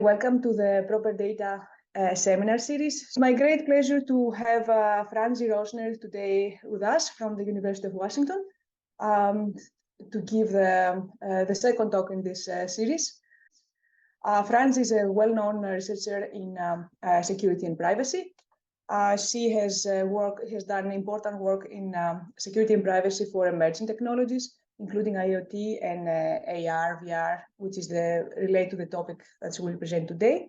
Welcome to the ProperData seminar series. It's my great pleasure to have Franzi Roesner today with us from the University of Washington to give the second talk in this series. Franzi is a well-known researcher in security and privacy. She has done important work in security and privacy for emerging technologies, including IoT and AR, VR, which is related to the topic that she will present today.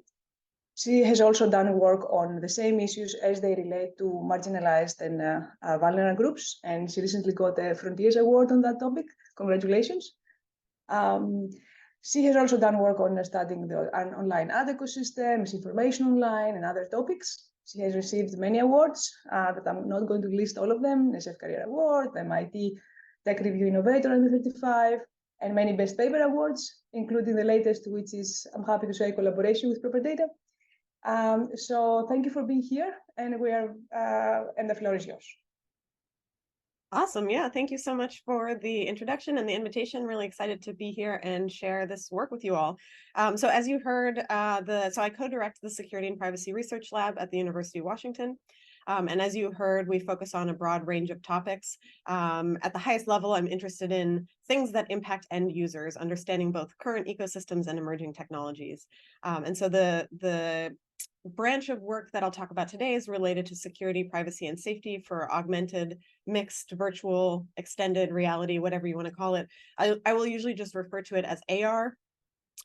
She has also done work on the same issues as they relate to marginalized and vulnerable groups, and she recently got a Frontiers Award on that topic. Congratulations. She has also done work on studying the online ad ecosystem, misinformation online, and other topics. She has received many awards that I'm not going to list all of them: SF Career Award, MIT Tech Review Innovator under 35, and many Best Paper Awards, including the latest, which is, I'm happy to say, collaboration with ProperData. So thank you for being here, and and the floor is yours. Awesome. Yeah, thank you so much for the introduction and the invitation. Really excited to be here and share this work with you all. So as you heard, so I co-direct the Security and Privacy Research Lab at the University of Washington. And as you heard, we focus on a broad range of topics. At the highest level, I'm interested in things that impact end users, understanding both current ecosystems and emerging technologies. And so the branch of work that I'll talk about today is related to security, privacy, and safety for augmented, mixed, virtual, extended reality, whatever you want to call it. I will usually just refer to it as AR,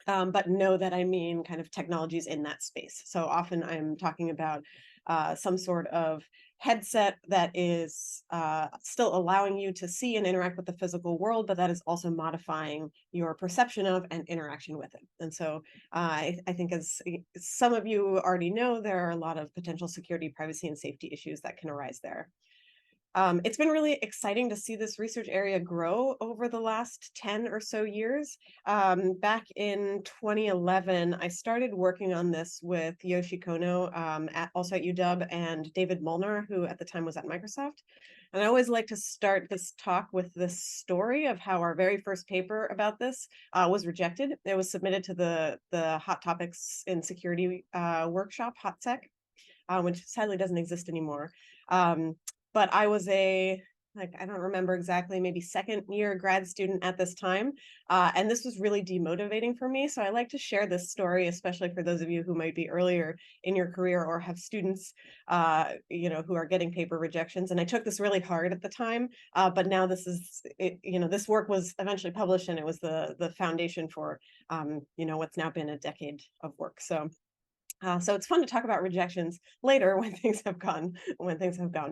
but know that I mean kind of technologies in that space. So often I'm talking about some sort of headset that is still allowing you to see and interact with the physical world, but that is also modifying your perception of and interaction with it. And so I think, as some of you already know, there are a lot of potential security, privacy, and safety issues that can arise there. It's been really exciting to see this research area grow over the last 10 or so years. Back in 2011, I started working on this with Yoshi Kono also at UW, and David Molnar, who at the time was at Microsoft. And I always like to start this talk with this story of how our very first paper about this was rejected. It was submitted to the Hot Topics in Security workshop, HotSec, which sadly doesn't exist anymore. But I was I don't remember exactly, maybe second year grad student at this time. And this was really demotivating for me. So I like to share this story, especially for those of you who might be earlier in your career or have students, who are getting paper rejections. And I took this really hard at the time, but now this is, this work was eventually published, and it was the foundation for, what's now been a decade of work. So it's fun to talk about rejections later when things have gone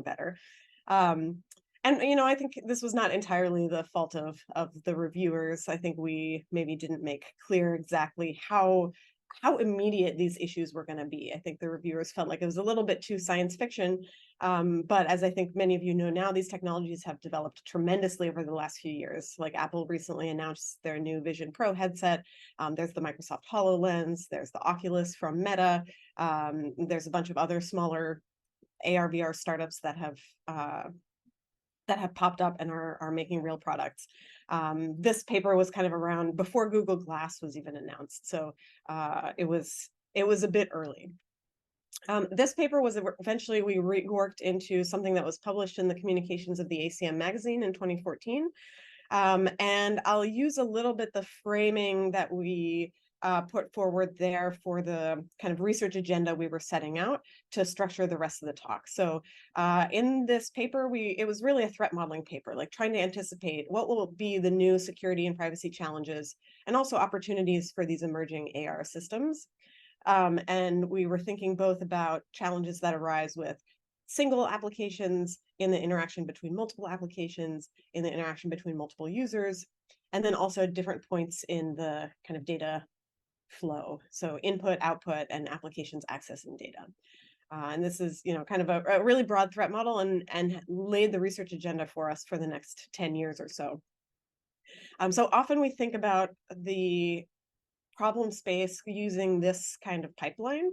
better. And I think this was not entirely the fault of the reviewers. I think we maybe didn't make clear exactly how immediate these issues were going to be. I think the reviewers felt like it was a little bit too science fiction. But as I think many of you know now, these technologies have developed tremendously over the last few years. Like Apple recently announced their new Vision Pro headset. There's the Microsoft HoloLens. There's the Oculus from Meta. There's a bunch of other smaller AR VR startups that have popped up and are making real products. This paper was kind of around before Google Glass was even announced, so it was a bit early. This paper was eventually we reworked into something that was published in the Communications of the ACM magazine in 2014, and I'll use a little bit the framing that we put forward there for the kind of research agenda we were setting out to structure the rest of the talk. So in this paper, it was really a threat modeling paper, like trying to anticipate what will be the new security and privacy challenges and also opportunities for these emerging AR systems. And we were thinking both about challenges that arise with single applications, in the interaction between multiple applications, in the interaction between multiple users, and then also different points in the kind of data flow, so input, output, and applications accessing data. And this is, kind of a really broad threat model and laid the research agenda for us for the next 10 years or so. So often we think about the problem space using this kind of pipeline.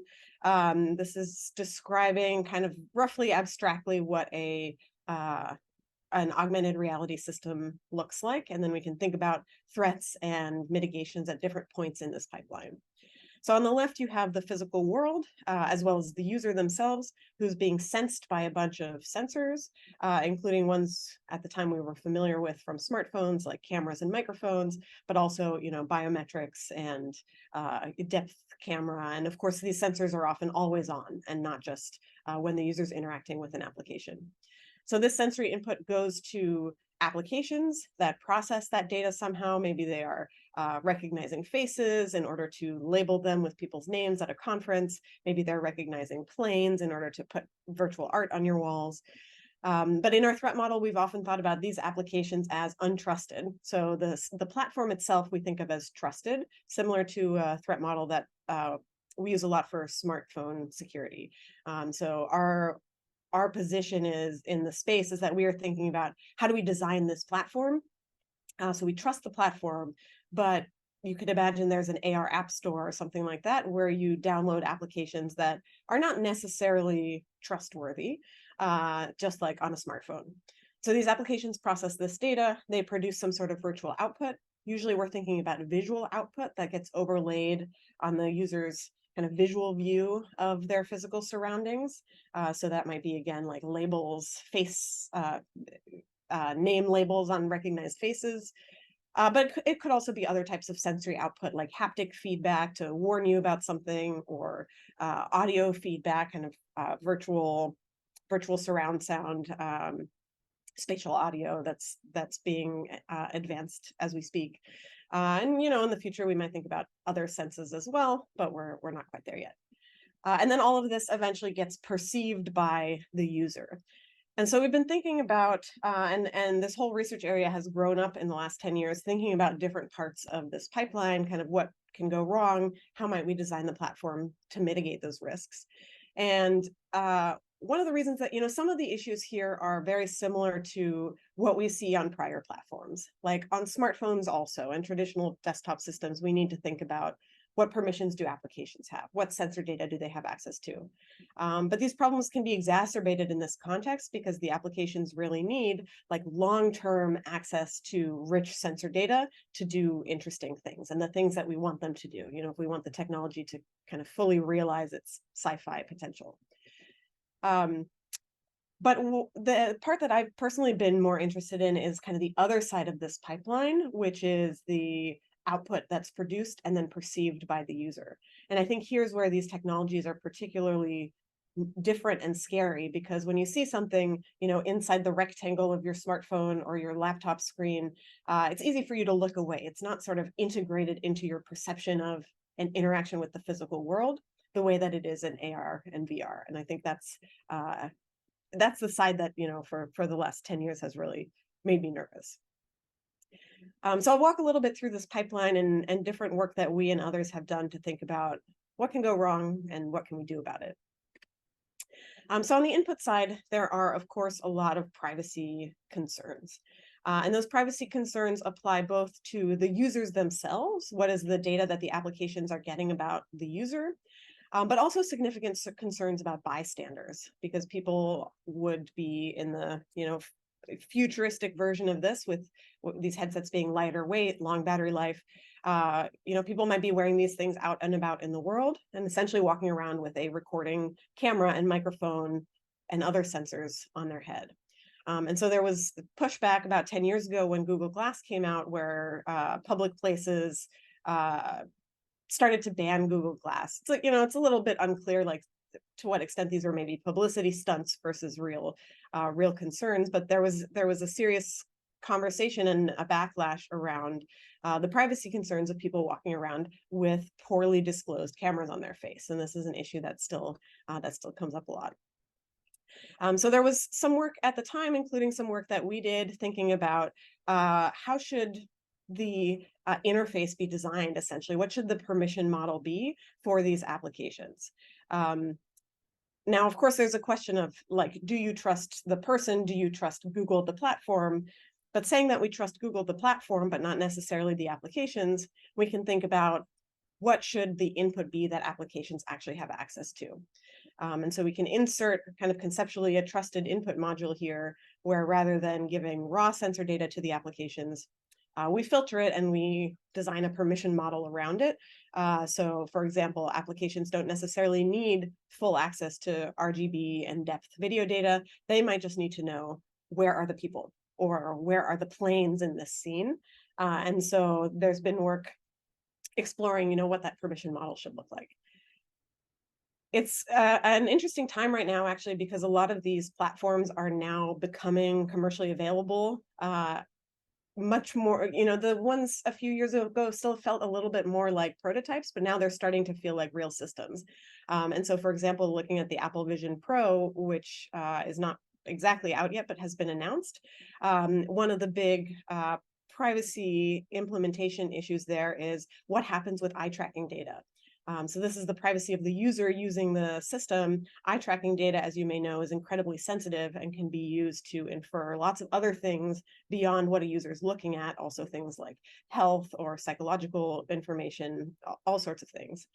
This is describing kind of roughly abstractly what an augmented reality system looks like, and then we can think about threats and mitigations at different points in this pipeline. So on the left, you have the physical world, as well as the user themselves, who's being sensed by a bunch of sensors, including ones at the time we were familiar with from smartphones, like cameras and microphones, but also, biometrics and depth camera. And of course, these sensors are often always on and not just when the user's interacting with an application. So this sensory input goes to applications that process that data somehow. Maybe they are recognizing faces in order to label them with people's names at a conference. Maybe they're recognizing planes in order to put virtual art on your walls. But in our threat model, we've often thought about these applications as untrusted. So the platform itself we think of as trusted, similar to a threat model that we use a lot for smartphone security. So our position is in the space is that we are thinking about how do we design this platform? So we trust the platform, but you could imagine there's an AR app store or something like that where you download applications that are not necessarily trustworthy, just like on a smartphone. So these applications process this data, they produce some sort of virtual output. Usually we're thinking about a visual output that gets overlaid on the user's kind of visual view of their physical surroundings. So that might be, again, like labels, face, name labels on recognized faces. But it could also be other types of sensory output, like haptic feedback to warn you about something, or audio feedback, kind of virtual surround sound, spatial audio that's being advanced as we speak. And in the future, we might think about other senses as well, but we're not quite there yet. And then all of this eventually gets perceived by the user. And so we've been thinking about, and this whole research area has grown up in the last 10 years, thinking about different parts of this pipeline, kind of what can go wrong, how might we design the platform to mitigate those risks. And one of the reasons that, some of the issues here are very similar to what we see on prior platforms, like on smartphones also, and traditional desktop systems, we need to think about what permissions do applications have? What sensor data do they have access to? But these problems can be exacerbated in this context because the applications really need like long-term access to rich sensor data to do interesting things and the things that we want them to do, if we want the technology to kind of fully realize its sci-fi potential. But the part that I've personally been more interested in is kind of the other side of this pipeline, which is the output that's produced and then perceived by the user. And I think here's where these technologies are particularly different and scary, because when you see something, inside the rectangle of your smartphone or your laptop screen, it's easy for you to look away. It's not sort of integrated into your perception of an interaction with the physical world the way that it is in AR and VR. And I think that's the side that, for the last 10 years has really made me nervous. So I'll walk a little bit through this pipeline and different work that we and others have done to think about what can go wrong and what can we do about it. So on the input side, there are, of course, a lot of privacy concerns. And those privacy concerns apply both to the users themselves, what is the data that the applications are getting about the user, but also significant concerns about bystanders, because people would be in the, futuristic version of this with these headsets being lighter weight, long battery life. People might be wearing these things out and about in the world and essentially walking around with a recording camera and microphone and other sensors on their head. And so there was pushback about 10 years ago when Google Glass came out, where public places started to ban Google Glass. It's like, it's a little bit unclear, like to what extent these are maybe publicity stunts versus real concerns. But there was a serious conversation and a backlash around the privacy concerns of people walking around with poorly disclosed cameras on their face. And this is an issue that still comes up a lot. So there was some work at the time, including some work that we did thinking about how should the interface be designed, essentially. What should the permission model be for these applications? Now, of course, there's a question of, like, do you trust the person? Do you trust Google, the platform? But saying that we trust Google, the platform, but not necessarily the applications, we can think about what should the input be that applications actually have access to. And so we can insert kind of conceptually a trusted input module here, where rather than giving raw sensor data to the applications, we filter it and we design a permission model around it. So for example, applications don't necessarily need full access to RGB and depth video data. They might just need to know, where are the people, or where are the planes in this scene? And so there's been work exploring, what that permission model should look like. It's an interesting time right now, actually, because a lot of these platforms are now becoming commercially available. Much more, the ones a few years ago still felt a little bit more like prototypes, but now they're starting to feel like real systems. And so, for example, looking at the Apple Vision Pro, which is not exactly out yet, but has been announced, one of the big privacy implementation issues there is what happens with eye tracking data. So this is the privacy of the user using the system. Eye tracking data, as you may know, is incredibly sensitive and can be used to infer lots of other things beyond what a user is looking at, also things like health or psychological information, all sorts of things.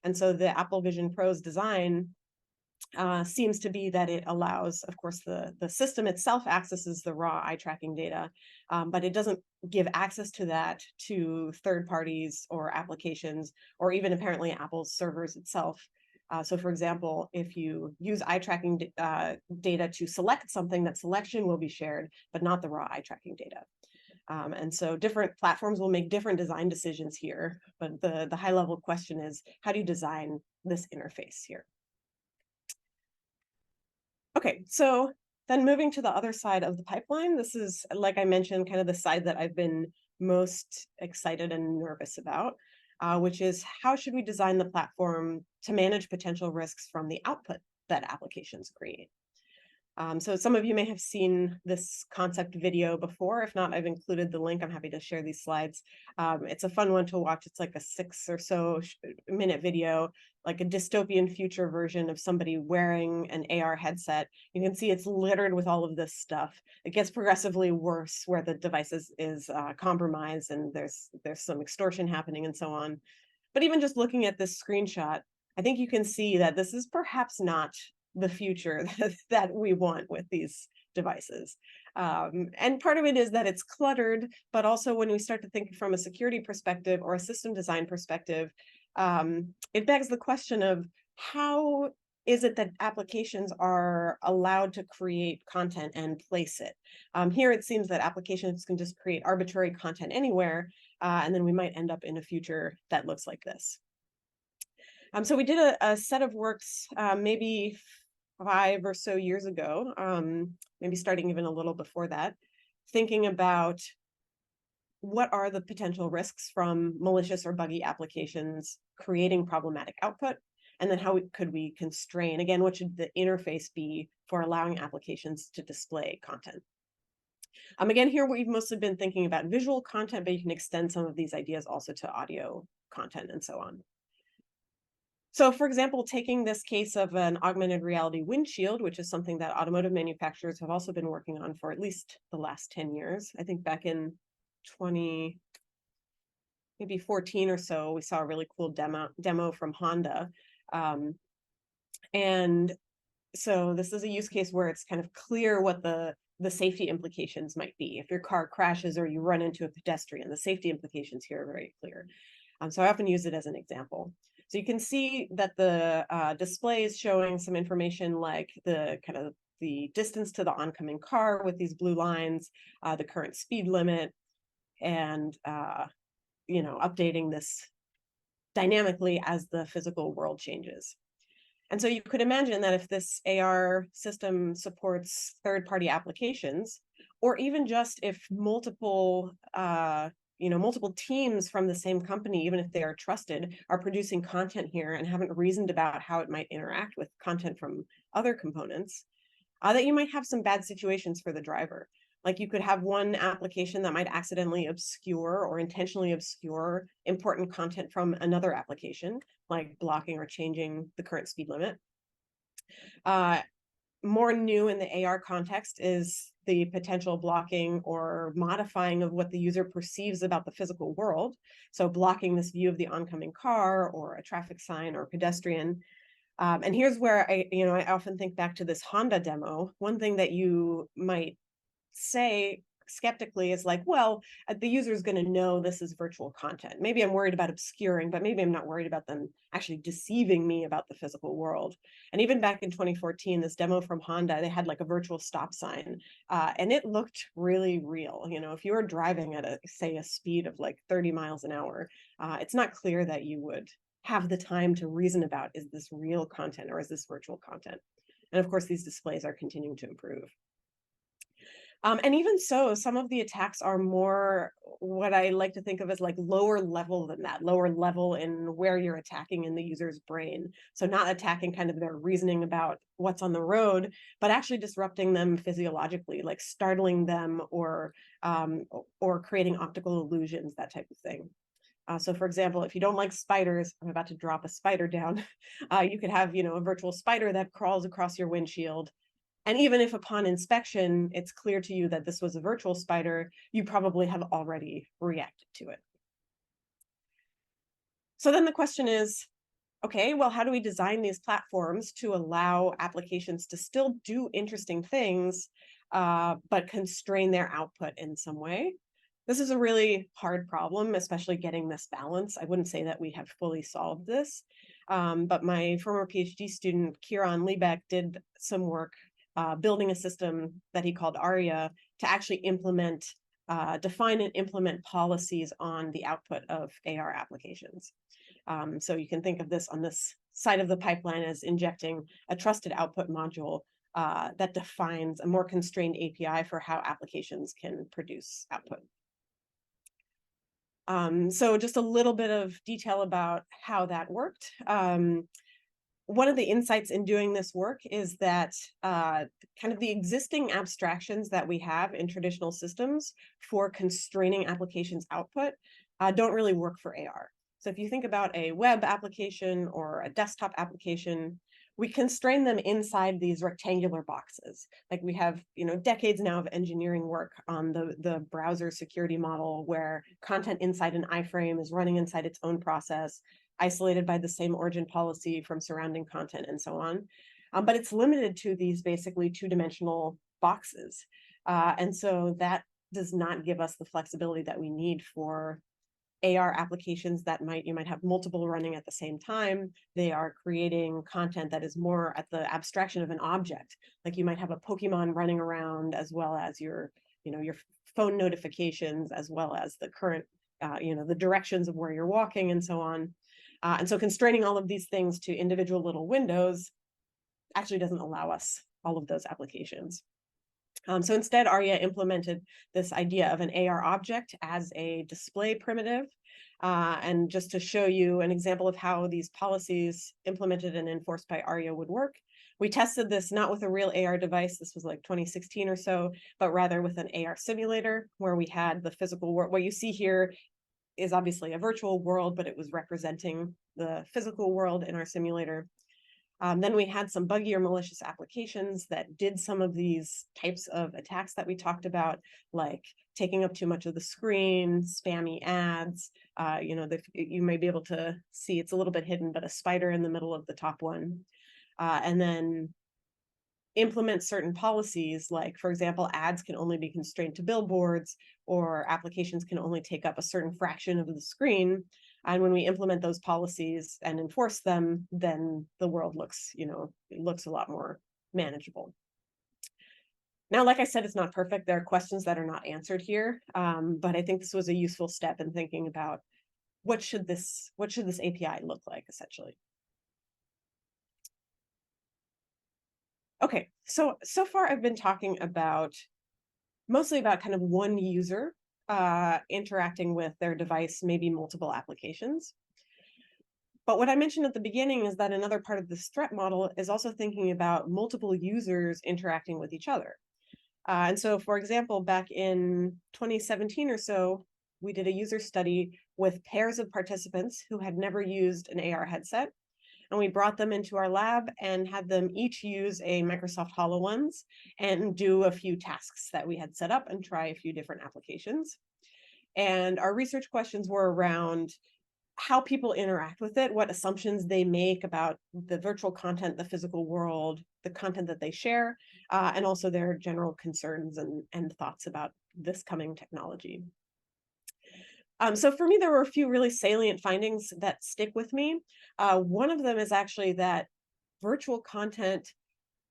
And so the Apple Vision Pro's design seems to be that it allows, of course, the system itself accesses the raw eye tracking data, but it doesn't give access to that to third parties or applications, or even apparently Apple's servers itself. So for example, if you use eye tracking data to select something, that selection will be shared, but not the raw eye tracking data. And so different platforms will make different design decisions here, but the high level question is, how do you design this interface here? Okay, so then moving to the other side of the pipeline, this is, like I mentioned, kind of the side that I've been most excited and nervous about, which is how should we design the platform to manage potential risks from the output that applications create? So some of you may have seen this concept video before. If not, I've included the link. I'm happy to share these slides. It's a fun one to watch. It's like a 6 or so minute video, like a dystopian future version of somebody wearing an AR headset. You can see it's littered with all of this stuff. It gets progressively worse where the device is compromised and there's some extortion happening and so on. But even just looking at this screenshot, I think you can see that this is perhaps not the future that we want with these devices. And part of it is that it's cluttered, but also when we start to think from a security perspective or a system design perspective, it begs the question of how is it that applications are allowed to create content and place it? Here it seems that applications can just create arbitrary content anywhere, and then we might end up in a future that looks like this. So we did a set of works maybe 5 or so years ago, maybe starting even a little before that, thinking about what are the potential risks from malicious or buggy applications creating problematic output, and then how could we constrain, again, what should the interface be for allowing applications to display content? Again, here we've mostly been thinking about visual content, but you can extend some of these ideas also to audio content and so on. So for example, taking this case of an augmented reality windshield, which is something that automotive manufacturers have also been working on for at least the last 10 years. I think back in maybe 14 or so, we saw a really cool demo from Honda. And so this is a use case where it's kind of clear what the safety implications might be. If your car crashes or you run into a pedestrian, the safety implications here are very clear. So I often use it as an example. So you can see that the display is showing some information like the distance to the oncoming car with these blue lines, the current speed limit, and updating this dynamically as the physical world changes. And so you could imagine that if this AR system supports third-party applications, or even just if multiple teams from the same company, even if they are trusted, are producing content here and haven't reasoned about how it might interact with content from other components, that you might have some bad situations for the driver. Like you could have one application that might accidentally obscure or intentionally obscure important content from another application, like blocking or changing the current speed limit. More new in the AR context is the potential blocking or modifying of what the user perceives about the physical world. So blocking this view of the oncoming car or a traffic sign or pedestrian. And here's where I often think back to this Honda demo. One thing that you might say skeptically is like, well, the user is going to know this is virtual content. Maybe I'm worried about obscuring, but maybe I'm not worried about them actually deceiving me about the physical world. And even back in 2014, this demo from Honda, they had like a virtual stop sign, and it looked really real. You know, if you were driving at say a speed of like 30 miles an hour, it's not clear that you would have the time to reason about, is this real content or is this virtual content? And of course, these displays are continuing to improve. And even so, some of the attacks are more what I like to think of as like lower level than that, lower level in where you're attacking in the user's brain. So not attacking kind of their reasoning about what's on the road, but actually disrupting them physiologically, like startling them or creating optical illusions, that type of thing. So for example, if you don't like spiders, I'm about to drop a spider down, you could have, a virtual spider that crawls across your windshield. And even if upon inspection, it's clear to you that this was a virtual spider, you probably have already reacted to it. So then the question is, okay, well, how do we design these platforms to allow applications to still do interesting things, but constrain their output in some way? This is a really hard problem, especially getting this balance. I wouldn't say that we have fully solved this, but my former PhD student, Kieran Liebeck, did some work building a system that he called ARIA to actually define and implement policies on the output of AR applications. So you can think of this on this side of the pipeline as injecting a trusted output module that defines a more constrained API for how applications can produce output. So just a little bit of detail about how that worked. One of the insights in doing this work is that kind of the existing abstractions that we have in traditional systems for constraining applications output don't really work for AR. So if you think about a web application or a desktop application, we constrain them inside these rectangular boxes. Like we have, decades now of engineering work on the browser security model where content inside an iframe is running inside its own process, isolated by the same origin policy from surrounding content and so on. But it's limited to these basically two-dimensional boxes. And so that does not give us the flexibility that we need for AR applications that you might have multiple running at the same time. They are creating content that is more at the abstraction of an object. Like you might have a Pokemon running around as well as your phone notifications, as well as the current, the directions of where you're walking and so on. And so constraining all of these things to individual little windows actually doesn't allow us all of those applications. So instead, ARIA implemented this idea of an AR object as a display primitive. And just to show you an example of how these policies implemented and enforced by ARIA would work, we tested this not with a real AR device, this was like 2016 or so, but rather with an AR simulator where we had the physical world. What you see here is obviously a virtual world, but it was representing the physical world in our simulator. Then we had some buggy or malicious applications that did some of these types of attacks that we talked about, like taking up too much of the screen, spammy ads. You may be able to see it's a little bit hidden, but a spider in the middle of the top one. And then implement certain policies, like, for example, ads can only be constrained to billboards, or applications can only take up a certain fraction of the screen. And when we implement those policies and enforce them, then the world looks, a lot more manageable. Now, like I said, it's not perfect. There are questions that are not answered here, but I think this was a useful step in thinking about what should this API look like, essentially. Okay, so far I've been talking mostly about kind of one user interacting with their device, maybe multiple applications. But what I mentioned at the beginning is that another part of this threat model is also thinking about multiple users interacting with each other. And so, for example, back in 2017 or so, we did a user study with pairs of participants who had never used an AR headset. And we brought them into our lab and had them each use a Microsoft HoloLens and do a few tasks that we had set up and try a few different applications. And our research questions were around how people interact with it, what assumptions they make about the virtual content, the physical world, the content that they share, and also their general concerns and thoughts about this coming technology. So for me, there were a few really salient findings that stick with me. One of them is actually that virtual content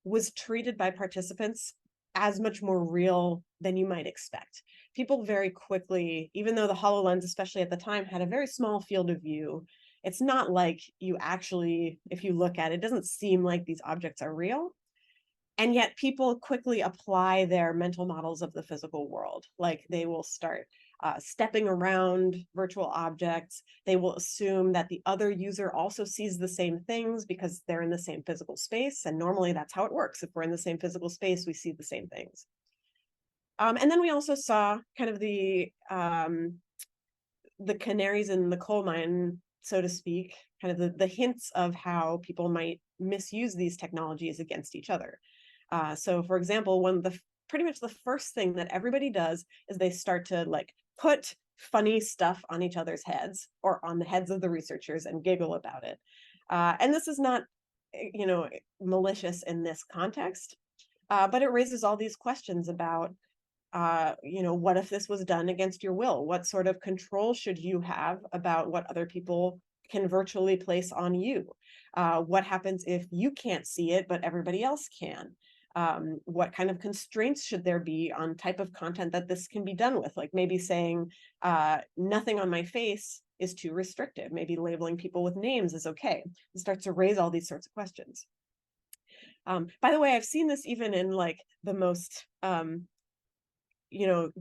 was treated by participants as much more real than you might expect. People very quickly, even though the HoloLens, especially at the time, had a very small field of view, it's not like you actually, if you look at it, it doesn't seem like these objects are real. And yet people quickly apply their mental models of the physical world. Like they will start stepping around virtual objects. They will assume that the other user also sees the same things because they're in the same physical space. And normally that's how it works. If we're in the same physical space, we see the same things. And then we also saw kind of the canaries in the coal mine, so to speak, kind of the hints of how people might misuse these technologies against each other. So for example, pretty much the first thing that everybody does is they start to like put funny stuff on each other's heads or on the heads of the researchers and giggle about it. And this is not, malicious in this context, but it raises all these questions about, what if this was done against your will? What sort of control should you have about what other people can virtually place on you? What happens if you can't see it, but everybody else can? What kind of constraints should there be on type of content that this can be done with? Like maybe saying nothing on my face is too restrictive. Maybe labeling people with names is okay. It starts to raise all these sorts of questions. By the way, I've seen this even in like the most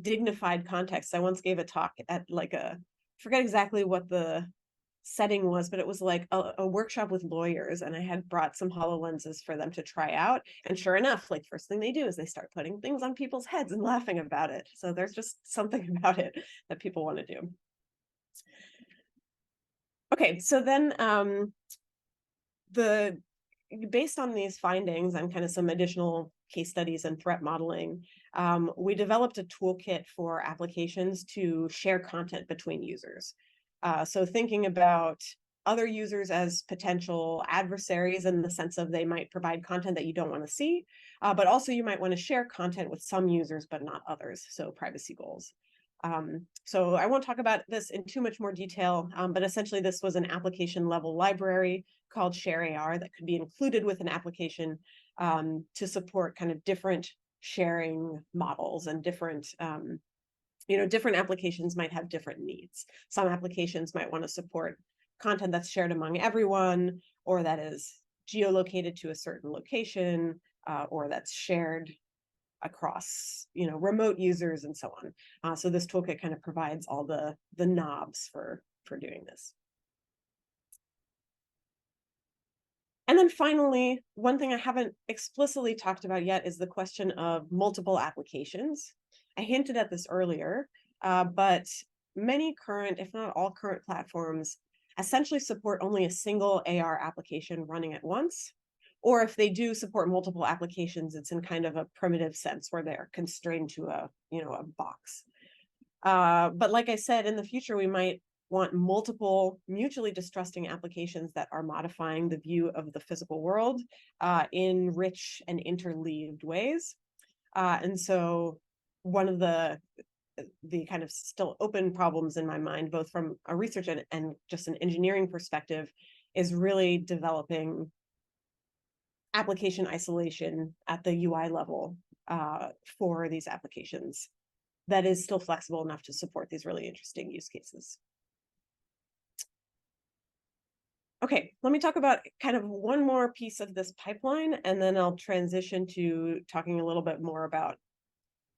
dignified context. I once gave a talk at like forget exactly what the setting was, but it was like a workshop with lawyers, and I had brought some HoloLenses for them to try out. And sure enough, like first thing they do is they start putting things on people's heads and laughing about it. So there's just something about it that people want to do. Okay, so then based on these findings and kind of some additional case studies and threat modeling, we developed a toolkit for applications to share content between users. So thinking about other users as potential adversaries in the sense of they might provide content that you don't want to see, but also you might want to share content with some users, but not others, so privacy goals. So I won't talk about this in too much more detail, but essentially this was an application level library called ShareAR that could be included with an application to support kind of different sharing models and different different applications might have different needs. Some applications might want to support content that's shared among everyone, or that is geolocated to a certain location, or that's shared across remote users and so on. So this toolkit kind of provides all the knobs for doing this. And then finally, one thing I haven't explicitly talked about yet is the question of multiple applications. I hinted at this earlier, but many current, if not all current platforms, essentially support only a single AR application running at once. Or if they do support multiple applications, it's in kind of a primitive sense where they're constrained to a box. But like I said, in the future, we might want multiple mutually distrusting applications that are modifying the view of the physical world in rich and interleaved ways. And so one of the kind of still open problems in my mind, both from a research and just an engineering perspective, is really developing application isolation at the UI level for these applications that is still flexible enough to support these really interesting use cases. Okay, let me talk about kind of one more piece of this pipeline, and then I'll transition to talking a little bit more about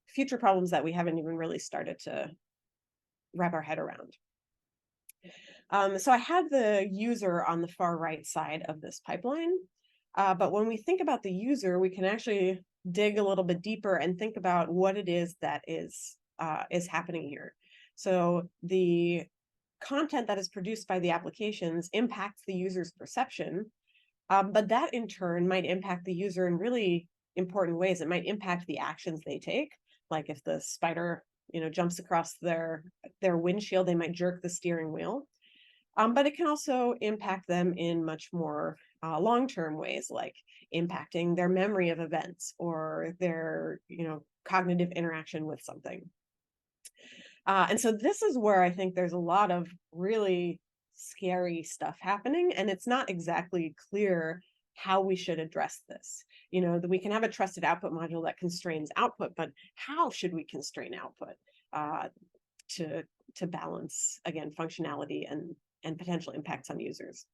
future problems that we haven't even really started to wrap our head around. So I had the user on the far right side of this pipeline, but when we think about the user, we can actually dig a little bit deeper and think about what it is that is happening here. So the content that is produced by the applications impacts the user's perception, but that in turn might impact the user in really important ways. It might impact the actions they take. Like if the spider, jumps across their windshield, they might jerk the steering wheel. But it can also impact them in much more long-term ways, like impacting their memory of events or their, cognitive interaction with something. And so this is where I think there's a lot of really scary stuff happening, and it's not exactly clear how we should address this. You know, that we can have a trusted output module that constrains output, but how should we constrain output to balance, again, functionality and potential impacts on users?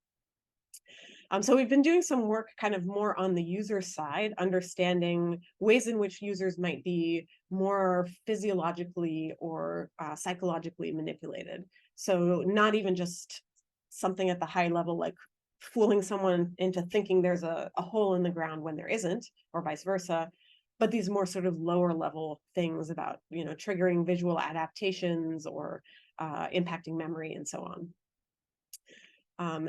So we've been doing some work kind of more on the user side, understanding ways in which users might be more physiologically or psychologically manipulated. So not even just something at the high level, like fooling someone into thinking there's a hole in the ground when there isn't, or vice versa, but these more sort of lower level things about, you know, triggering visual adaptations or impacting memory and so on.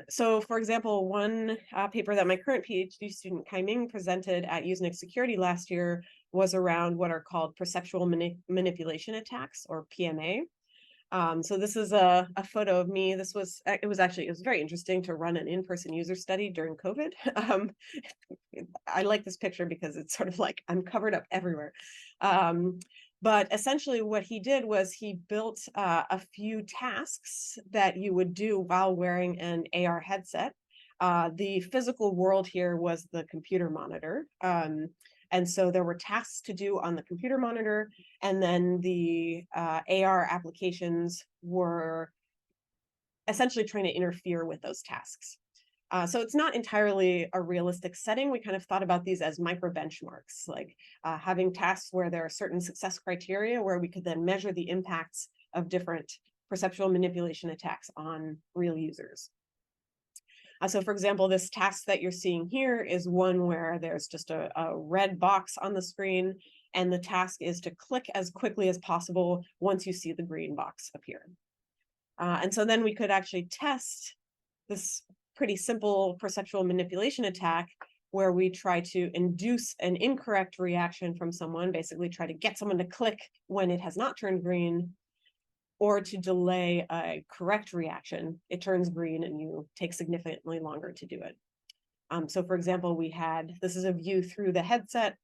So, for example, one paper that my current PhD student Kai Ming presented at Usenix Security last year was around what are called perceptual manipulation attacks, or PMA. So this is a photo of me. It was very interesting to run an in-person user study during COVID. I like this picture because it's sort of like I'm covered up everywhere. But essentially what he did was he built a few tasks that you would do while wearing an AR headset. The physical world here was the computer monitor. And so there were tasks to do on the computer monitor, and then the AR applications were essentially trying to interfere with those tasks. So it's not entirely a realistic setting. We kind of thought about these as micro benchmarks, like having tasks where there are certain success criteria where we could then measure the impacts of different perceptual manipulation attacks on real users. So for example, this task that you're seeing here is one where there's just a red box on the screen, and the task is to click as quickly as possible once you see the green box appear. And so then we could actually test this pretty simple perceptual manipulation attack where we try to induce an incorrect reaction from someone, basically try to get someone to click when it has not turned green, or to delay a correct reaction. It turns green and you take significantly longer to do it. So for example, this is a view through the headset.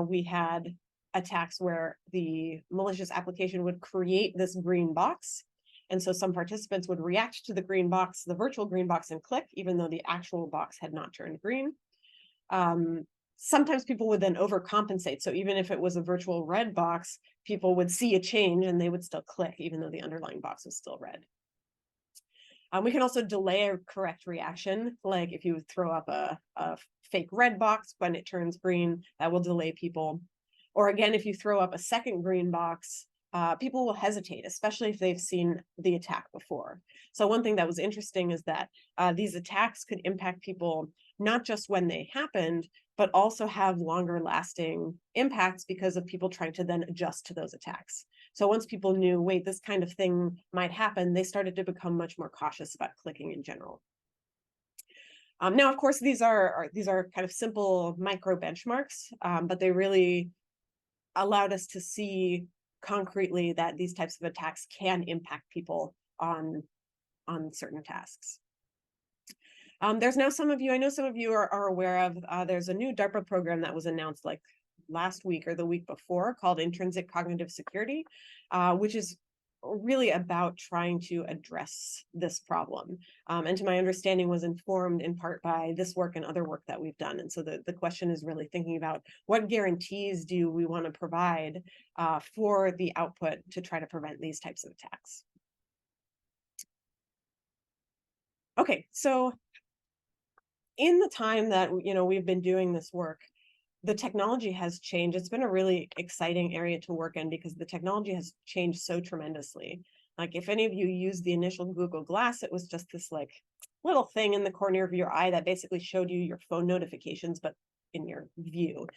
We had attacks where the malicious application would create this green box. And so some participants would react to the green box, the virtual green box, and click, even though the actual box had not turned green. Sometimes people would then overcompensate. So even if it was a virtual red box, people would see a change and they would still click, even though the underlying box was still red. We can also delay a correct reaction. Like if you throw up a fake red box when it turns green, that will delay people. Or again, if you throw up a second green box, people will hesitate, especially if they've seen the attack before. So one thing that was interesting is that these attacks could impact people not just when they happened, but also have longer lasting impacts because of people trying to then adjust to those attacks. So once people knew, wait, this kind of thing might happen, they started to become much more cautious about clicking in general. Now, of course, these are kind of simple micro benchmarks, but they really allowed us to see concretely that these types of attacks can impact people on certain tasks. There's now I know some of you are aware of, there's a new DARPA program that was announced like last week or the week before called Intrinsic Cognitive Security, which is really about trying to address this problem. And to my understanding was informed in part by this work and other work that we've done. And so the question is really thinking about what guarantees do we want to provide for the output to try to prevent these types of attacks. Okay, so in the time that we've been doing this work, the technology has changed. It's been a really exciting area to work in because the technology has changed so tremendously. Like if any of you used the initial Google Glass, it was just this like little thing in the corner of your eye that basically showed you your phone notifications, but in your view.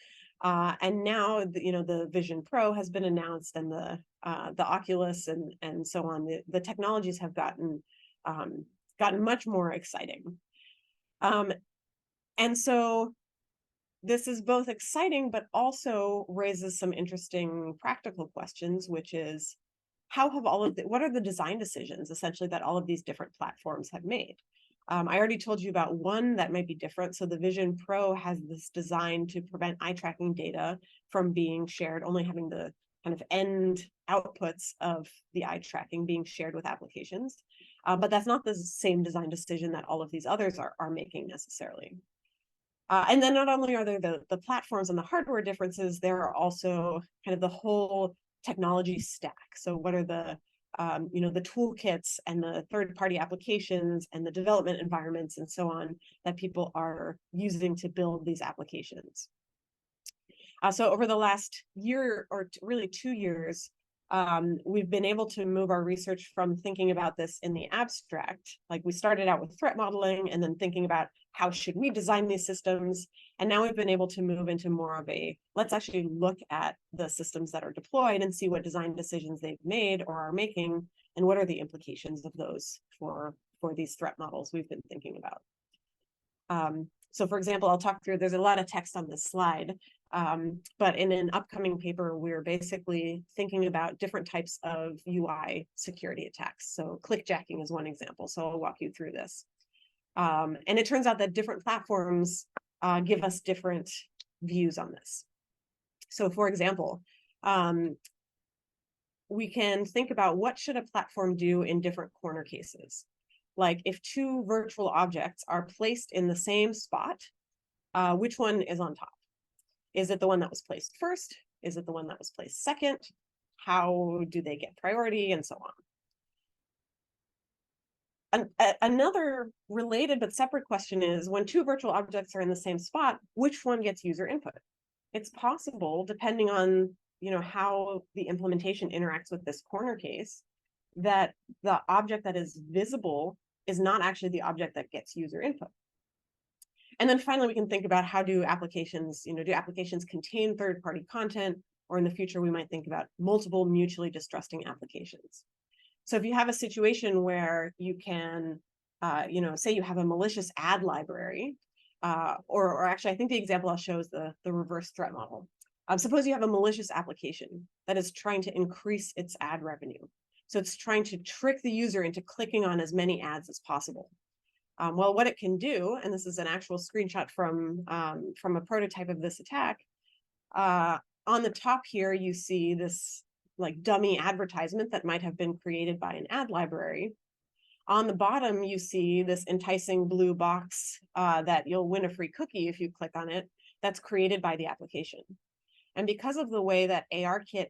And now, the Vision Pro has been announced, and the Oculus and so on. The technologies have gotten much more exciting. And so this is both exciting, but also raises some interesting practical questions, which is what are the design decisions essentially that all of these different platforms have made? I already told you about one that might be different. So the Vision Pro has this design to prevent eye tracking data from being shared, only having the kind of end outputs of the eye tracking being shared with applications. But that's not the same design decision that all of these others are making necessarily. And then not only are there the platforms and the hardware differences, there are also kind of the whole technology stack. So what are the the toolkits and the third-party applications and the development environments and so on that people are using to build these applications. So over the last year, or really 2 years, we've been able to move our research from thinking about this in the abstract, like we started out with threat modeling and then thinking about how should we design these systems. And now we've been able to move into more of a, let's actually look at the systems that are deployed and see what design decisions they've made or are making, and what are the implications of those for these threat models we've been thinking about. So for example, I'll talk through, there's a lot of text on this slide, but in an upcoming paper, we're basically thinking about different types of UI security attacks. So clickjacking is one example, so I'll walk you through this. And it turns out that different platforms give us different views on this. So for example, we can think about what should a platform do in different corner cases. Like if two virtual objects are placed in the same spot, which one is on top? Is it the one that was placed first? Is it the one that was placed second? How do they get priority, and so on? Another related but separate question is, when two virtual objects are in the same spot, which one gets user input? It's possible, depending on how the implementation interacts with this corner case, that the object that is visible is not actually the object that gets user input. And then finally, we can think about how do applications, do applications contain third-party content, or in the future, we might think about multiple mutually distrusting applications. So if you have a situation where you can, say you have a malicious ad library, or actually, I think the example I'll show is the reverse threat model. Suppose you have a malicious application that is trying to increase its ad revenue. So it's trying to trick the user into clicking on as many ads as possible. Well, what it can do, and this is an actual screenshot from a prototype of this attack, on the top here, you see this like dummy advertisement that might have been created by an ad library. On the bottom, you see this enticing blue box that you'll win a free cookie if you click on it, that's created by the application. And because of the way that ARKit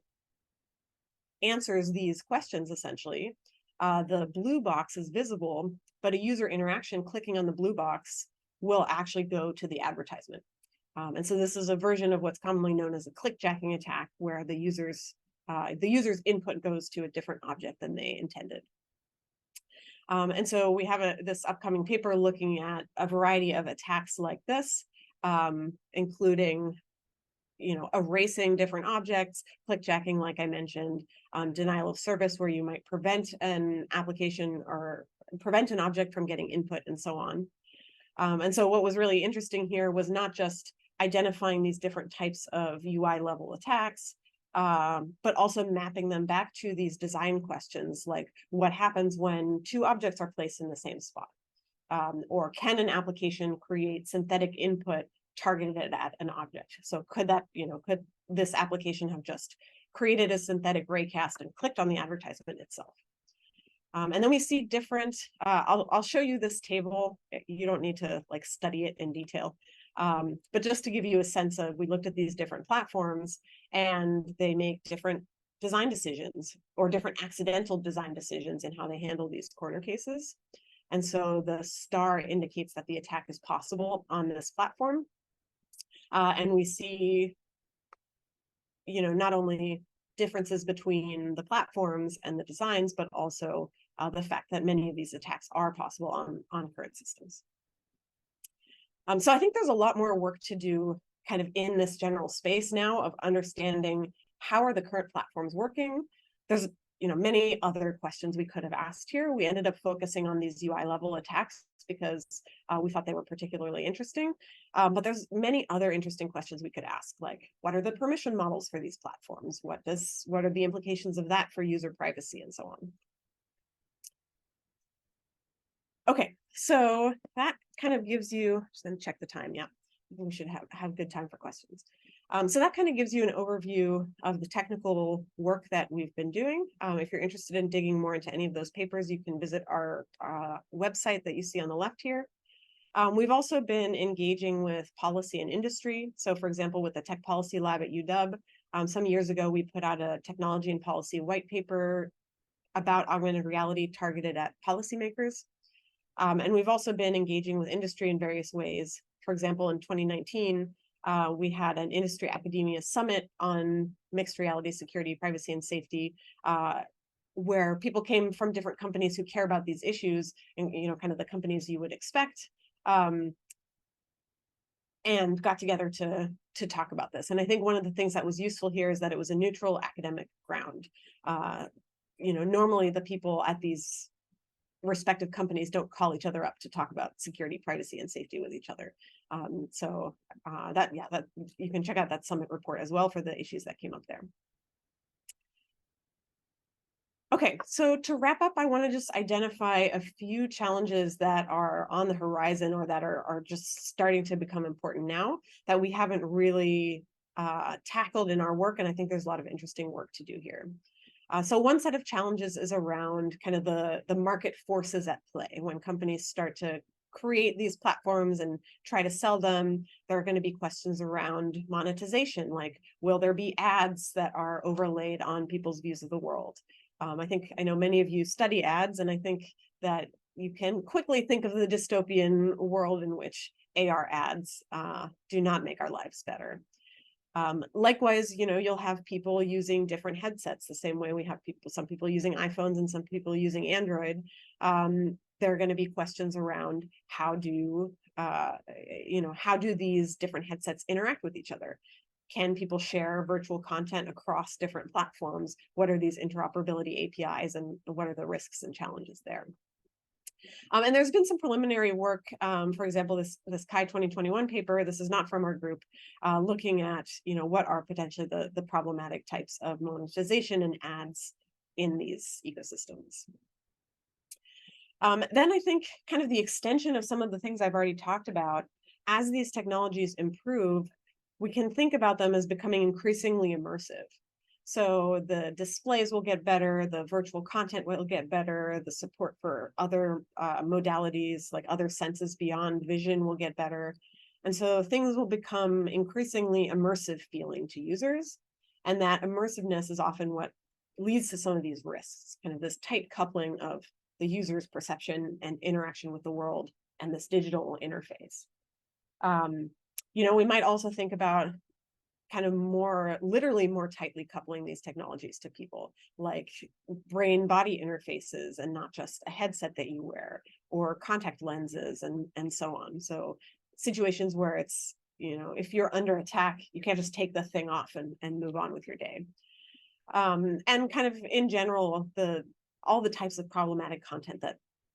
answers these questions, essentially, the blue box is visible, but a user interaction clicking on the blue box will actually go to the advertisement. And so this is a version of what's commonly known as a clickjacking attack, where the user's input goes to a different object than they intended. And so we have this upcoming paper looking at a variety of attacks like this, including erasing different objects, clickjacking, like I mentioned, denial of service, where you might prevent an application or prevent an object from getting input, and so on. And so what was really interesting here was not just identifying these different types of UI level attacks, but also mapping them back to these design questions, like what happens when two objects are placed in the same spot? Or can an application create synthetic input targeted at an object? So could that, could this application have just created a synthetic raycast and clicked on the advertisement itself? And then we see different, I'll show you this table. You don't need to like study it in detail. But just to give you a sense of, we looked at these different platforms and they make different design decisions or different accidental design decisions in how they handle these corner cases. And so the star indicates that the attack is possible on this platform. And we see, not only differences between the platforms and the designs, but also the fact that many of these attacks are possible on current systems. So I think there's a lot more work to do kind of in this general space now of understanding how are the current platforms working. There's many other questions we could have asked here. We ended up focusing on these UI level attacks because we thought they were particularly interesting. But there's many other interesting questions we could ask, like what are the permission models for these platforms? What are the implications of that for user privacy, and so on. Okay, so that kind of gives you, just then check the time, yeah. We should have good time for questions. So that kind of gives you an overview of the technical work that we've been doing. If you're interested in digging more into any of those papers, you can visit our website that you see on the left here. We've also been engaging with policy and industry. So for example, with the Tech Policy Lab at UW, some years ago, we put out a technology and policy white paper about augmented reality targeted at policymakers. And we've also been engaging with industry in various ways. For example, in 2019, we had an industry academia summit on mixed reality, security, privacy, and safety, where people came from different companies who care about these issues, and kind of the companies you would expect, and got together to talk about this. And I think one of the things that was useful here is that it was a neutral academic ground. Normally the people at these respective companies don't call each other up to talk about security, privacy, and safety with each other. That you can check out that summit report as well for the issues that came up there. Okay, so to wrap up, I want to just identify a few challenges that are on the horizon or that are just starting to become important now that we haven't really tackled in our work, and I think there's a lot of interesting work to do here. So one set of challenges is around kind of the market forces at play. When companies start to create these platforms and try to sell them, there are going to be questions around monetization, like will there be ads that are overlaid on people's views of the world? I know many of you study ads, and I think that you can quickly think of the dystopian world in which AR ads do not make our lives better. Likewise, you'll have people using different headsets the same way we have some people using iPhones and some people using Android. There are going to be questions around how do these different headsets interact with each other? Can people share virtual content across different platforms? What are these interoperability APIs, and what are the risks and challenges there? And there's been some preliminary work, for example, this CHI 2021 paper, this is not from our group, looking at what are potentially the problematic types of monetization and ads in these ecosystems. Then I think kind of the extension of some of the things I've already talked about, as these technologies improve, we can think about them as becoming increasingly immersive. So the displays will get better, the virtual content will get better, the support for other modalities like other senses beyond vision will get better. And so things will become increasingly immersive feeling to users. And that immersiveness is often what leads to some of these risks, kind of this tight coupling of the user's perception and interaction with the world and this digital interface. We might also think about kind of literally more tightly coupling these technologies to people, like brain-body interfaces and not just a headset that you wear, or contact lenses and so on. So situations where it's, if you're under attack, you can't just take the thing off and move on with your day. And kind of in general, all the types of problematic content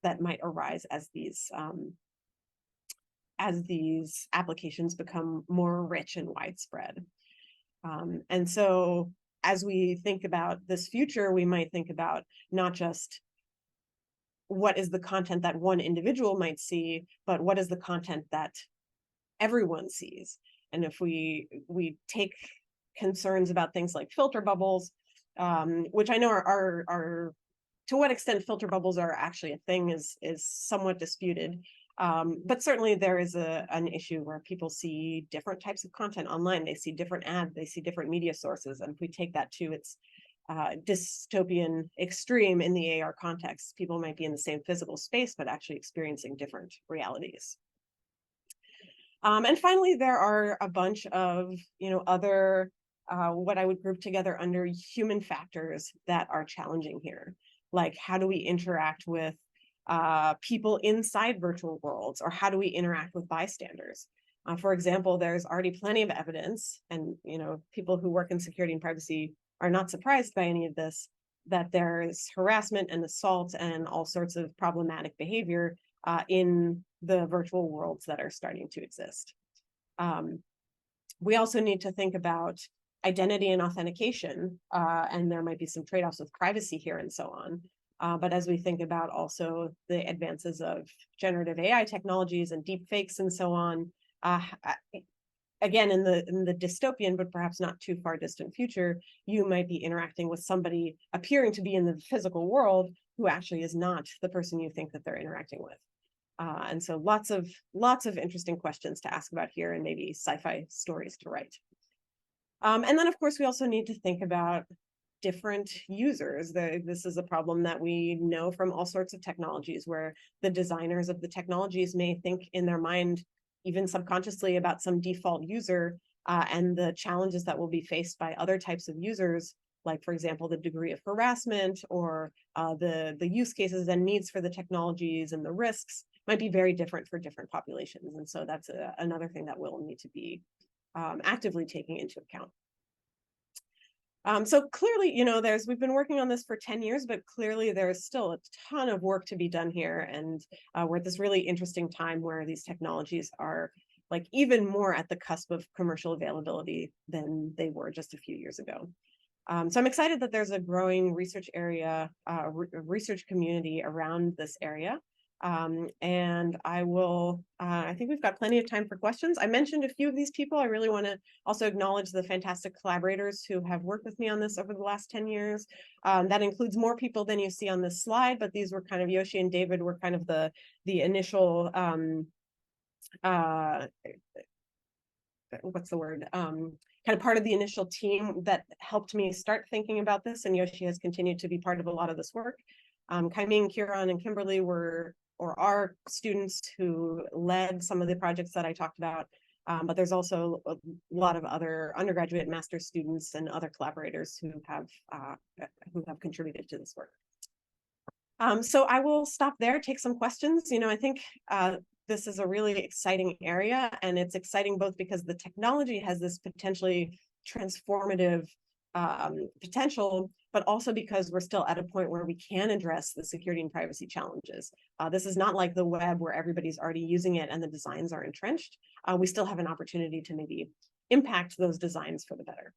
that might arise as these applications become more rich and widespread. And so as we think about this future, we might think about not just what is the content that one individual might see, but what is the content that everyone sees. And if we take concerns about things like filter bubbles, which I know are to what extent filter bubbles are actually a thing is somewhat disputed. But certainly there is an issue where people see different types of content online. They see different ads, they see different media sources. And if we take that to its dystopian extreme in the AR context, people might be in the same physical space, but actually experiencing different realities. And finally, there are a bunch of other what I would group together under human factors that are challenging here. Like, how do we interact with people inside virtual worlds, or how do we interact with bystanders? For example, there's already plenty of evidence, and people who work in security and privacy are not surprised by any of this, that there's harassment and assault and all sorts of problematic behavior in the virtual worlds that are starting to exist. We also need to think about identity and authentication, and there might be some trade-offs with privacy here and so on. But as we think about also the advances of generative AI technologies and deep fakes and so on, again, in the dystopian, but perhaps not too far distant future, you might be interacting with somebody appearing to be in the physical world who actually is not the person you think that they're interacting with. And so lots of interesting questions to ask about here, and maybe sci-fi stories to write. And then, of course, we also need to think about different users. This is a problem that we know from all sorts of technologies, where the designers of the technologies may think in their mind, even subconsciously, about some default user, and the challenges that will be faced by other types of users, like, for example, the degree of harassment, or the use cases and needs for the technologies, and the risks might be very different for different populations. And so that's another thing that we'll need to be actively taking into account. So clearly, we've been working on this for 10 years, but clearly there's still a ton of work to be done here. And we're at this really interesting time where these technologies are like even more at the cusp of commercial availability than they were just a few years ago. So I'm excited that there's a growing research area, research community around this area. And I think we've got plenty of time for questions. I mentioned a few of these people. I really want to also acknowledge the fantastic collaborators who have worked with me on this over the last 10 years. That includes more people than you see on this slide, but these were kind of, Yoshi and David were kind of the initial, what's the word? Kind of part of the initial team that helped me start thinking about this, and Yoshi has continued to be part of a lot of this work. Kaiming, Kieran, and Kimberly are students who led some of the projects that I talked about, but there's also a lot of other undergraduate and master's students and other collaborators who have contributed to this work. So I will stop there, take some questions. I think this is a really exciting area, and it's exciting both because the technology has this potentially transformative potential, but also because we're still at a point where we can address the security and privacy challenges. This is not like the web where everybody's already using it and the designs are entrenched. We still have an opportunity to maybe impact those designs for the better.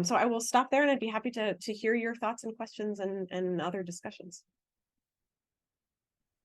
So I will stop there, and I'd be happy to hear your thoughts and questions and other discussions.